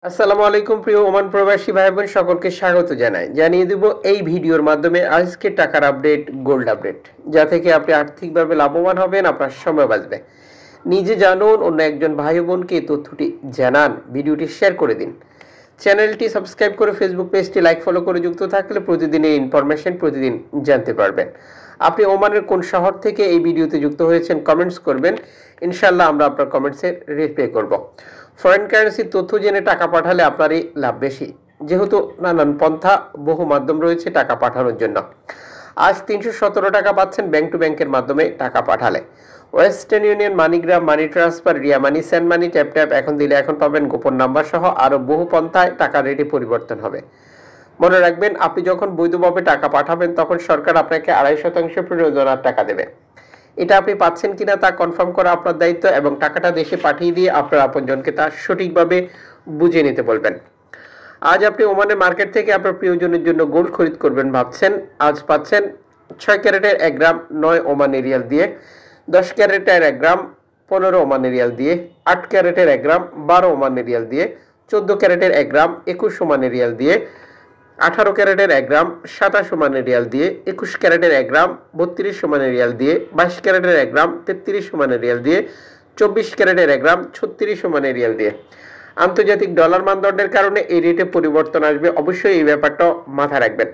আসসালামু আলাইকুম প্রিয় ওমান প্রবাসী ভাই বোন সকলকে স্বাগত জানাই। জানিয়ে দেব এই ভিডিওর মাধ্যমে আজকে টাকার আপডেট, গোল্ড আপডেট, যা থেকে আপনি আর্থিকভাবে লাভবান হবেন, আপনার সময় বাঁচবে। নিজে জানুন, অন্য একজন ভাই বোনকে এই তথ্যটি জানান, ভিডিওটি শেয়ার করে দিন। চ্যানেলটি সাবস্ক্রাইব করে ফেসবুক পেজটি লাইক ফলো করে যুক্ত থাকলে প্রতিদিনের ইনফরমেশন প্রতিদিন জানতে পারবেন। আপনি ওমানের কোন শহর থেকে এই ভিডিওতে যুক্ত হয়েছেন কমেন্টস করবেন, ইনশাল্লাহ আমরা আপনার কমেন্টসের রিপ্লাই করব। ফরেন কারেন্সির তথ্য জেনে টাকা পাঠালে আপনারই লাভ বেশি, যেহেতু নানান পন্থা বহু মাধ্যম রয়েছে টাকা পাঠানোর জন্য। আজ 317 টাকা পাচ্ছেন ব্যাংক টু ব্যাংকের মাধ্যমে টাকা পাঠালে। Western Union, MoneyGram, money transfer, Ria money, send money, tap tap, এখন দিলে এখন পাবেন, গোপন নাম্বার সহ আরও বহু পন্থায় টাকার রেটে পরিবর্তন হবে। মনে রাখবেন, আপনি যখন বৈধভাবে টাকা পাঠাবেন তখন সরকার আপনাকে 2.5% প্রণোদনার টাকা দেবে। এটা আপনি পাচ্ছেন কিনা তা কনফার্ম করা আপনার দায়িত্ব, এবং টাকাটা দেশে পাঠিয়ে দিয়ে আপনার আপনজনকে তা সঠিকভাবে বুঝে নিতে বলবেন। আজ আপনি ওমানের মার্কেট থেকে আপনার প্রিয়জনের জন্য গোল্ড খরিদ করবেন ভাবছেন, আজ পাচ্ছেন 6 ক্যারেটের 1 গ্রাম 9 ওমানি রিয়াল দিয়ে, 10 ক্যারেটের 1 গ্রাম 15 ওমানি রিয়াল দিয়ে, 8 ক্যারেটের 1 গ্রাম 12 ওমানি রিয়াল দিয়ে, 14 ক্যারেটের 1 গ্রাম 21 ওমানি রিয়াল দিয়ে, 18 ক্যারেটের 1 গ্রাম 27 ওমানি রিয়াল দিয়ে, 21 ক্যারেটের 1 গ্রাম 32 ওমানি রিয়াল দিয়ে, 22 ক্যারেটের 1 গ্রাম 33 ওমানি রিয়াল দিয়ে, 24 ক্যারেটের 1 গ্রাম 36 ওমানি রিয়াল দিয়ে। আন্তর্জাতিক ডলার মানদণ্ডের কারণে এই রেটে পরিবর্তন আসবে, অবশ্যই এই ব্যাপারটা মাথায় রাখবেন।